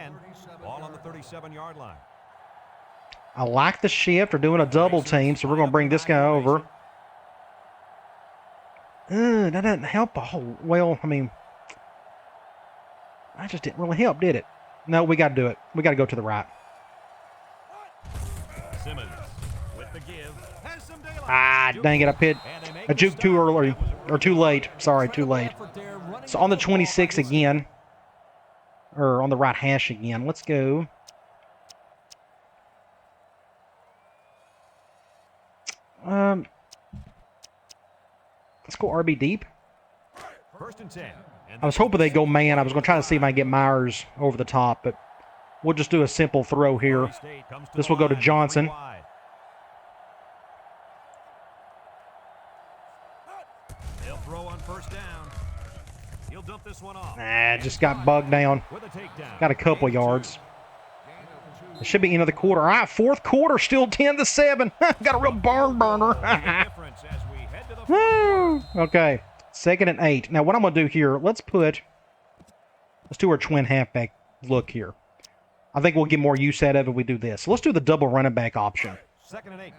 Ball on the 37-yard line. I like the shift. They're doing a double team, so we're going to bring this guy over. That doesn't help a whole... Well, I mean... I just didn't really help, did it? No, we got to do it. We got to go to the right. Simmons with the give. Has some daylight. Ah, dang it. I juked too early. Or too late. Sorry, too late. So on the 26 again. Or on the right hash again. Let's go. Let's go RB deep. First and 10. I was hoping they'd go man. I was going to try to see if I can get Myers over the top, but we'll just do a simple throw here. This will go to Johnson. They'll throw on first down. He'll dump this one off. Nah, just got bogged down. Got a couple yards. It should be end of the quarter. All right, fourth quarter, still 10-7. Got a real barn burner. Woo! Okay. 2nd and 8. Now, what I'm going to do here, let's do our twin halfback look here. I think we'll get more use out of it if we do this. So let's do the double running back option.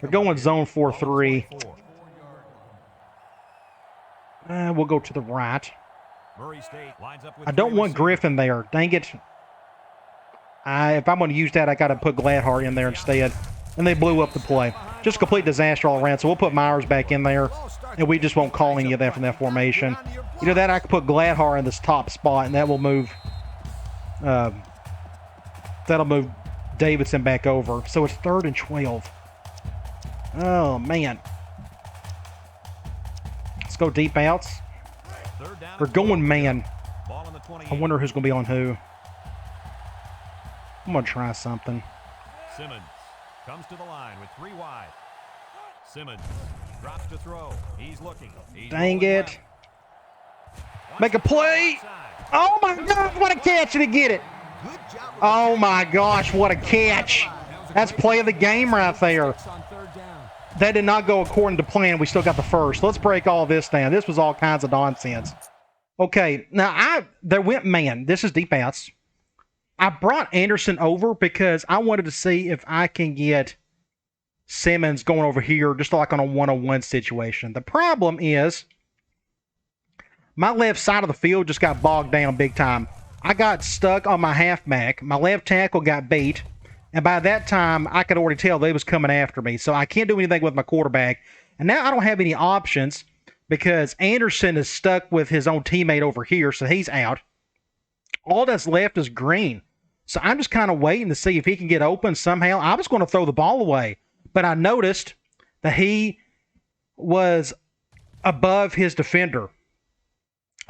We're going zone 4-3. We'll go to the right. I don't want Griffin there. Dang it. If I'm going to use that, I got to put Gladhart in there instead. And they blew up the play. Just a complete disaster all around. So we'll put Myers back in there. And we just won't call any of that from that formation. Either that, I can put Gladhart in this top spot, and that will move. That'll move Davidson back over. So it's 3rd and 12. Oh man. Let's go deep outs. Third down. They're going man. Ball on the 28. I wonder who's going to be on who. I'm going to try something. Simmons comes to the line with 3 wide. Simmons drops to throw. He's looking. He's Dang rolling it. left. Make a play. Oh, my God. What a catch. Did he get it? Good job. Oh, my gosh. What a catch. That's play of the game right there. On third down. That did not go according to plan. We still got the first. Let's break all this down. This was all kinds of nonsense. Okay, now they went man. This is deep outs. I brought Anderson over because I wanted to see if I can get Simmons going over here just like on a one-on-one situation. The problem is my left side of the field just got bogged down big time. I got stuck on my halfback. My left tackle got beat. And by that time, I could already tell they was coming after me. So I can't do anything with my quarterback. And now I don't have any options because Anderson is stuck with his own teammate over here, so he's out. All that's left is Green. So I'm just kind of waiting to see if he can get open somehow. I was going to throw the ball away, but I noticed that he was above his defender.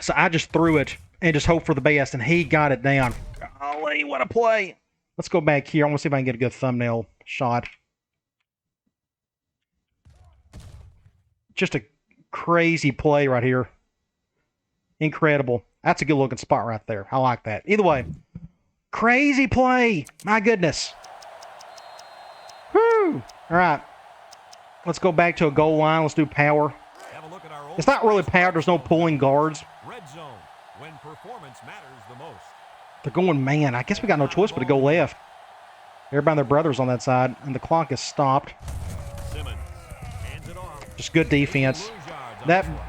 So I just threw it and just hoped for the best, and he got it down. Golly, what a play. Let's go back here. I want to see if I can get a good thumbnail shot. Just a crazy play right here. Incredible. That's a good looking spot right there. I like that. Either way, crazy play. My goodness. Whew. All right. Let's go back to a goal line. Let's do power. Have a look at our It's not really power. There's no pulling guards. red zone when performance matters the most. They're going man. I guess we got no choice but to go left. Everybody and their brothers on that side, and the clock is stopped. Simmons hands it off. Just good defense.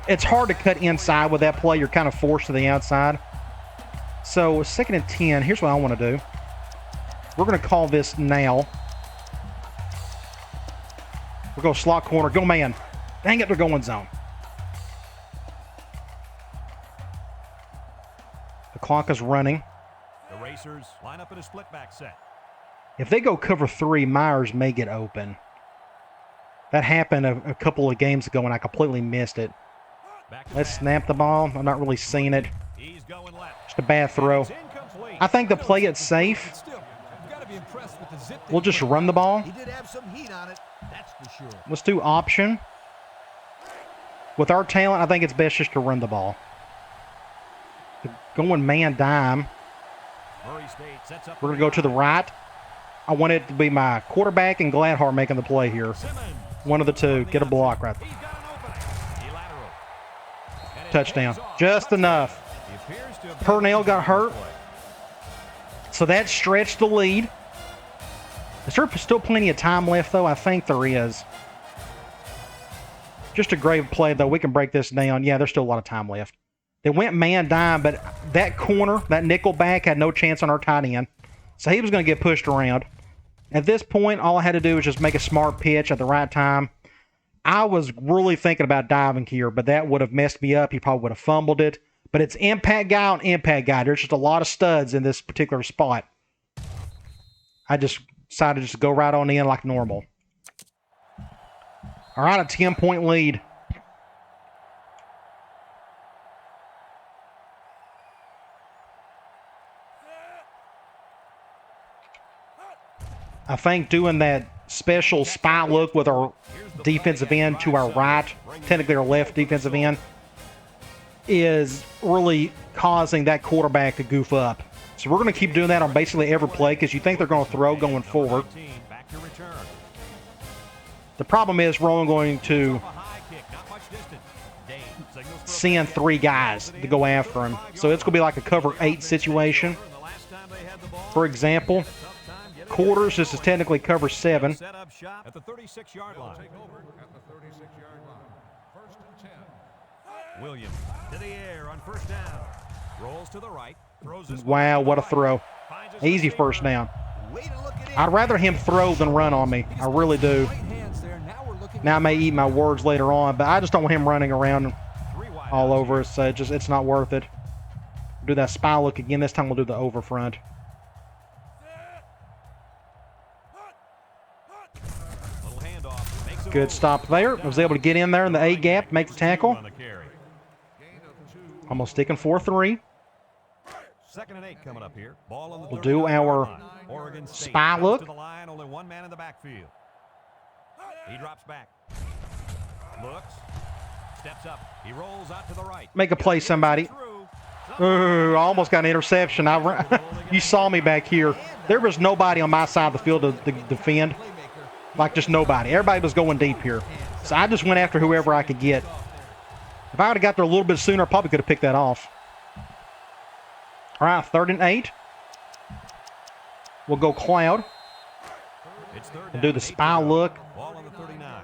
It's hard to cut inside with that play. You're kind of forced to the outside. So 2nd and 10. Here's what I want to do. We're going to call this now. We're going to slot corner. Go man. Dang it, they're going zone. The clock is running. The Racers line up in a split back set. If they go cover 3, Myers may get open. That happened a couple of games ago and I completely missed it. Let's snap the ball. I'm not really seeing it. He's going left. Just a bad throw. It's incomplete. I think to play it safe, Still, you've got to be impressed with the zip that we'll he just put run the ball. He did have some heat on it, that's for sure. Let's do option. With our talent, I think it's best just to run the ball. Going man dime. Murray State sets up We're going to go to the right. I want it to be my quarterback and Gladhar making the play here. Simmons. One of the two. Get a block right there. He's got an opening. He lateral. And it Touchdown. pays off. Just enough. He appears to have Purnell got hurt. play. So that stretched the lead. Is there still plenty of time left, though? I think there is. Just a great play, though. We can break this down. Yeah, there's still a lot of time left. They went man dime, but that corner, that nickel back, had no chance on our tight end. So he was going to get pushed around. At this point, all I had to do was just make a smart pitch at the right time. I was really thinking about diving here, but that would have messed me up. He probably would have fumbled it. But it's impact guy on impact guy. There's just a lot of studs in this particular spot. I just decided just to go right on in like normal. All right, a 10-point lead. I think doing that special spy look with our defensive end to our right, technically our left defensive end, is really causing that quarterback to goof up. So we're going to keep doing that on basically every play because you think they're going to throw going forward. Back to return. The problem is we're only going to A high kick, not much distance. Dane signals for a send 3 guys to go after him. So it's going to be like a cover 8 situation. the last time they had the ball. For example, quarters, this is technically cover 7. Set up shop at the 36-yard line. Williams to the air on first down. Rolls to the right. Throws this Wow, what a throw. finds his Easy receiver. first down. Way to look at it. I'd rather him throw than run on me. I really do. Right hands there. Now we're looking Now I may eat my words later on, but I just don't want him running around 3 wide all outs over here. us. So it's not worth it. Do that spy look again. This time we'll do the over front. Little handoff. Makes it Good over. stop there. I was able to get in there in the A gap, make the tackle. On the carry. Almost sticking 4-3. 2nd and 8 coming up here. Ball on the We'll do our Oregon State spy comes look. to the line, only one man in the backfield. He drops back. Looks. Steps up. He rolls out to the right. Make a play, somebody. Ooh, I almost got an interception. You saw me back here. There was nobody on my side of the field to defend. Like, just nobody. Everybody was going deep here. So I just went after whoever I could get. If I would have got there a little bit sooner, I probably could have picked that off. All right, 3rd and 8. We'll go cloud. And do the spy look. Ball on the 39.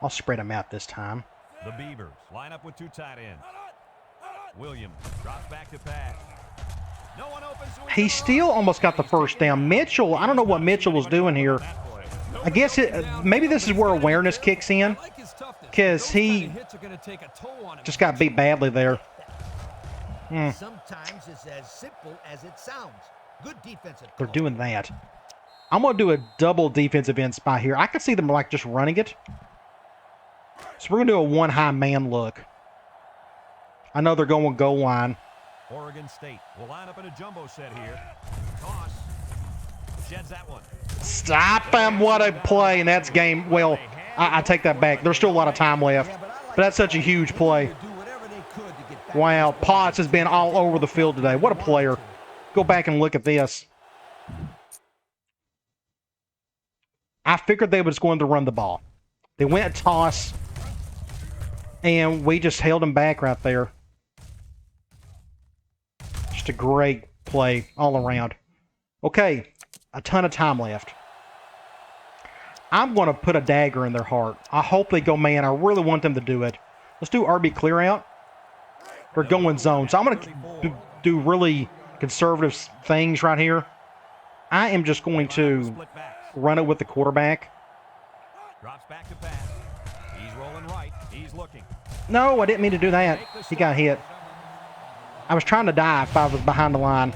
I'll spread them out this time. The Beavers line up with 2 tight ends. Williams drops back to pass. No one open, so He still almost got the first down. Mitchell, I don't know what Mitchell was doing here. I guess maybe this is where awareness kicks in, because he just got beat badly there. Sometimes it's as simple as it sounds. Good defensive. They're doing that. I'm going to do a double defensive end spy here. I could see them like just running it. So we're going to do a one high man look. I know they're going goal line. Oregon State will line up in a jumbo set here. Toss. Sheds that one. Stop him. What a play. And that's game. Well, I take that back. There's still a lot of time left. But that's such a huge play. Wow. Potts has been all over the field today. What a player. Go back and look at this. I figured they was going to run the ball. They went toss. And we just held them back right there. Just a great play all around. Okay, a ton of time left. I'm going to put a dagger in their heart. I hope they go man. I really want them to do it. Let's do RB clear out. They're going zone. So I'm going to do really conservative things right here. I am just going to run it with the quarterback. Drops back to pass. He's rolling right. He's looking. No, I didn't mean to do that. He got hit. I was trying to dive if I was behind the line.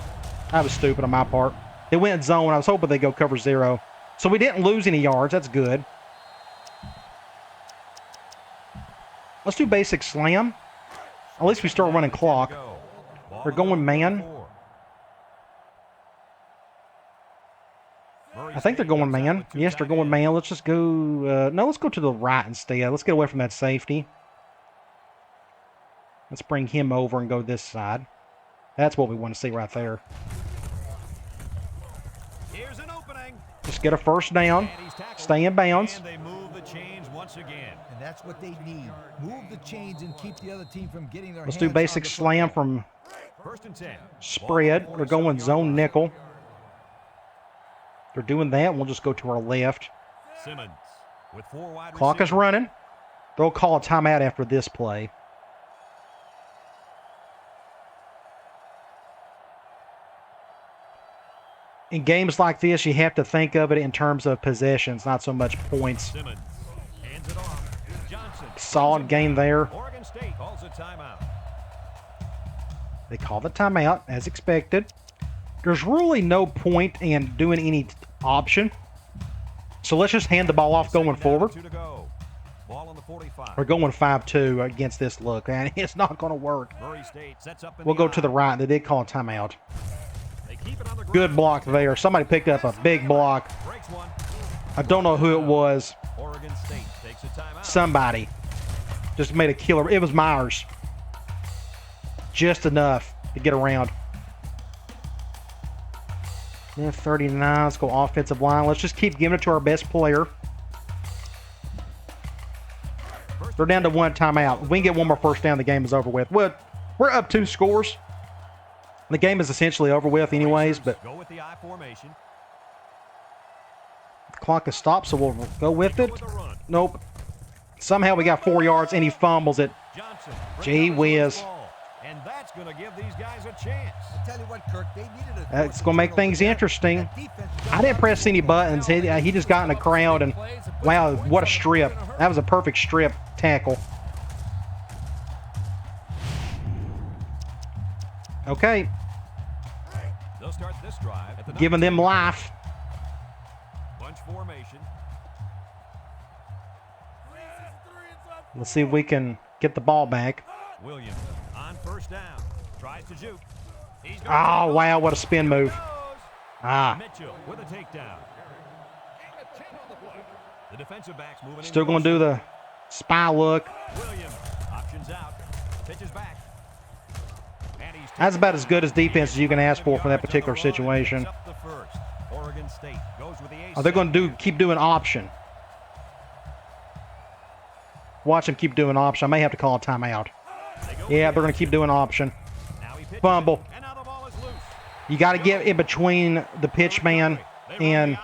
That was stupid on my part. They went zone. I was hoping they'd go cover 0. So we didn't lose any yards. That's good. Let's do basic slam. At least we start running clock. They're going man. I think they're going man. Yes, they're going man. Let's just go... no, let's go to the right instead. Let's get away from that safety. Let's bring him over and go this side. That's what we want to see right there. Here's an opening. Just get a first down. Stay in bounds. And they move the chains once again. And that's what they need. Move the chains and keep the other team from getting their Let's do basic slam from 1st and 10. spread. They're going zone nickel. They're doing that. We'll just go to our left. Simmons with 4 wide Clock is running. They'll call a timeout after this play. In games like this, you have to think of it in terms of possessions, not so much points. Simmons hands it off. Johnson. Solid game there. Oregon State calls a timeout. They call the timeout, as expected. There's really no point in doing any option. So let's just hand the ball off going forward. 2 to go. Ball on the 45. We're going 5-2 against this look, and it's not going to work. Murray State sets up in We'll the go to the eye. right. They did call a timeout. They keep it on the ground. Good block there. Somebody picked up a big block. Breaks one. I don't know who it was. Oregon State takes a timeout. Somebody just made a killer. It was Myers. Just enough to get around. Then 39. Let's go offensive line. Let's just keep giving it to our best player. They're down to 1 timeout. If we can get one more first down, the game is over with. We're up 2 scores. The game is essentially over with anyways, but Go with the I formation. the clock is stopped, so we'll go with it. With the run. Nope. Somehow we got 4 yards, and he fumbles it. Johnson. Gee whiz. And that's going to give these guys a chance. I tell you what, Kirk, they needed a That's going to make things interesting. I didn't press any buttons. He just got in the crowd, and wow, what a strip. That was a perfect strip tackle. Okay, They'll start this drive at the giving them life. bunch formation. Let's see if we can get the ball back. Williams on first down. Tries to juke. Oh, wow, what a spin move. Ah. Mitchell with a takedown. The defensive backs moving. Still going to do the spy look. Williams options out. Pitches back. That's about as good as defense as you can ask for that particular situation. Oregon State goes with the Are they going to keep doing option? Watch them keep doing option. I may have to call a timeout. Yeah, they're going to keep doing option. Fumble. You got to get in between the pitch man and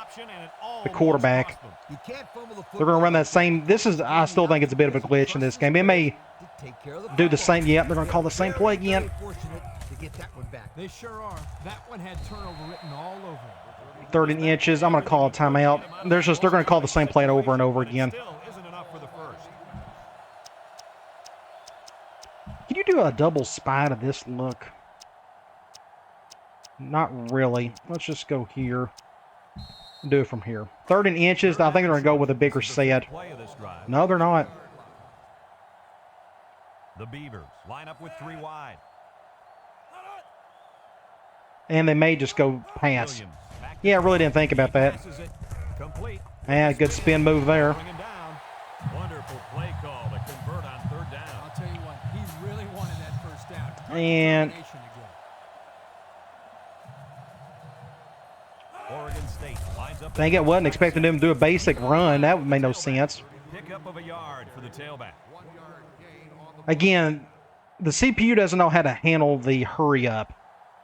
the quarterback. They're going to run that same. I still think it's a bit of a glitch in this game. It may do the same. Yep, they're going to call the same play again. They sure are. That one had turnover written all over it. 30 inches. I'm going to call a timeout. They're going to call the same play over and over again. Can you do a double spy to this look? Not really. Let's just go here. Do it from here. 30 inches. I think they're going to go with a bigger set. No, they're not. The Beavers line up with 3 wide. And they may just go pass. Yeah, I really didn't think about that. Yeah, good spin move there. Wonderful play call to convert on 3rd down. I'll tell you what, he really wanted that first down. And Oregon State lines up. I think it wasn't expecting them to do a basic run. That would make no sense. Pickup of a yard for the tailback. Again, the CPU doesn't know how to handle the hurry up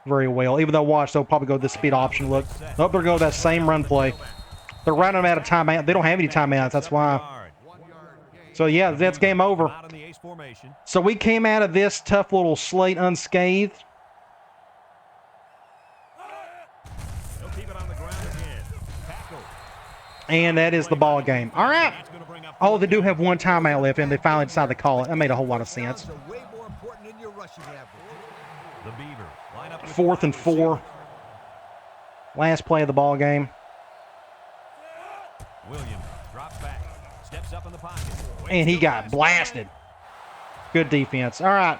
very well. Even though, watch, they'll probably go the speed option look. Nope, they'll go that same run play. They're running them out of timeout. They don't have any timeouts. That's why. So, yeah, that's game over. So we came out of this tough little slate unscathed. And that is the ball game. All right. Oh, they do have one timeout left, and they finally decided to call it. That made a whole lot of sense. 4th and 4. Last play of the ball game. Williams drops back, steps up in the pocket. And he got blasted. Good defense. All right.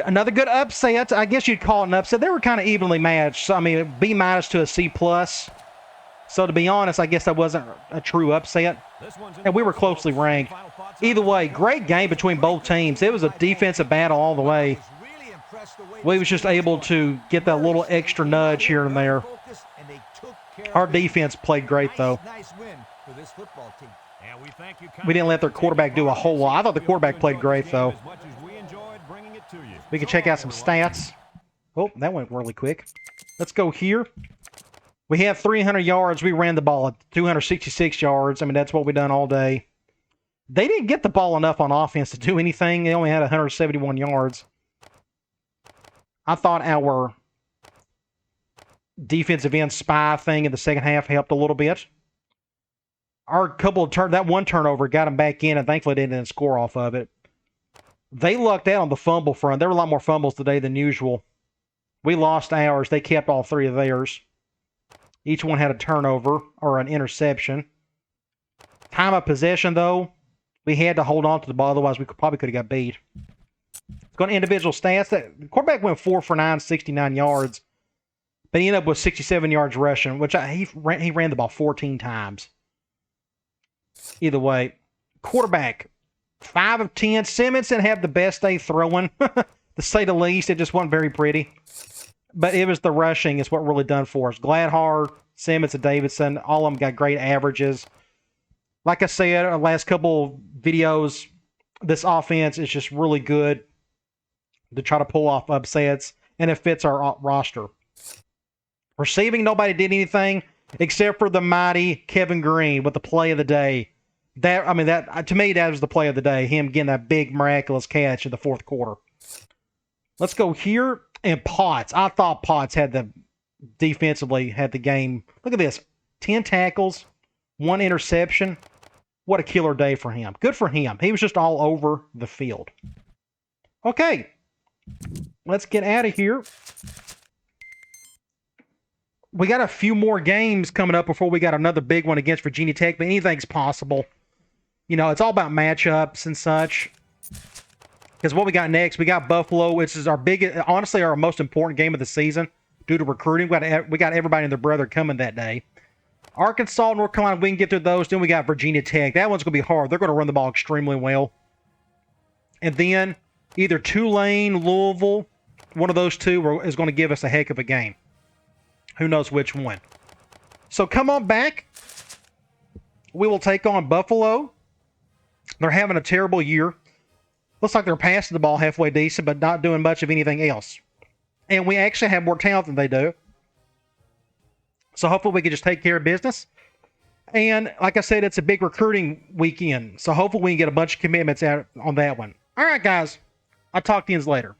Another good upset. I guess you'd call it an upset. They were kind of evenly matched. So, I mean, B- to a C+. So, to be honest, I guess that wasn't a true upset. And we were closely ranked. Either way, great game between both teams. It was a defensive battle all the way. We was just able to get that little extra nudge here and there. Our defense played great, though. We didn't let their quarterback do a whole lot. I thought the quarterback played great, though. We can check out some stats. Oh, that went really quick. Let's go here. We have 300 yards. We ran the ball at 266 yards. I mean, that's what we done all day. They didn't get the ball enough on offense to do anything. They only had 171 yards. I thought our defensive end spy thing in the second half helped a little bit. Our couple of that one turnover got them back in, and thankfully they didn't score off of it. They lucked out on the fumble front. There were a lot more fumbles today than usual. We lost ours. They kept all 3 of theirs. Each one had a turnover or an interception. Time of possession, though, we had to hold on to the ball. Otherwise, we probably could have got beat. Going to individual stats. The quarterback went 4 for 9, 69 yards. But he ended up with 67 yards rushing, which he ran the ball 14 times. Either way, quarterback, 5 of 10. Simmons didn't have the best day throwing, to say the least. It just wasn't very pretty. But it was the rushing is what really done for us. Gladhar, Simmons, and Davidson, all of them got great averages. Like I said, our last couple videos, this offense is just really good to try to pull off upsets, and it fits our roster. Receiving, nobody did anything except for the mighty Kevin Green with the play of the day. That to me, that was the play of the day. Him getting that big miraculous catch in the 4th quarter. Let's go here. And Potts. I thought Potts defensively had the game. Look at this. 10 tackles, 1 interception. What a killer day for him. Good for him. He was just all over the field. Okay. Let's get out of here. We got a few more games coming up before we got another big one against Virginia Tech, but anything's possible. You know, it's all about matchups and such. Because what we got next, we got Buffalo, which is our biggest, honestly, our most important game of the season due to recruiting. We got everybody and their brother coming that day. Arkansas, North Carolina, we can get through those. Then we got Virginia Tech. That one's going to be hard. They're going to run the ball extremely well. And then either Tulane, Louisville, one of those two is going to give us a heck of a game. Who knows which one. So come on back. We will take on Buffalo. They're having a terrible year. Looks like they're passing the ball halfway decent, but not doing much of anything else. And we actually have more talent than they do. So hopefully we can just take care of business. And like I said, it's a big recruiting weekend. So hopefully we can get a bunch of commitments out on that one. All right, guys. I'll talk to you later.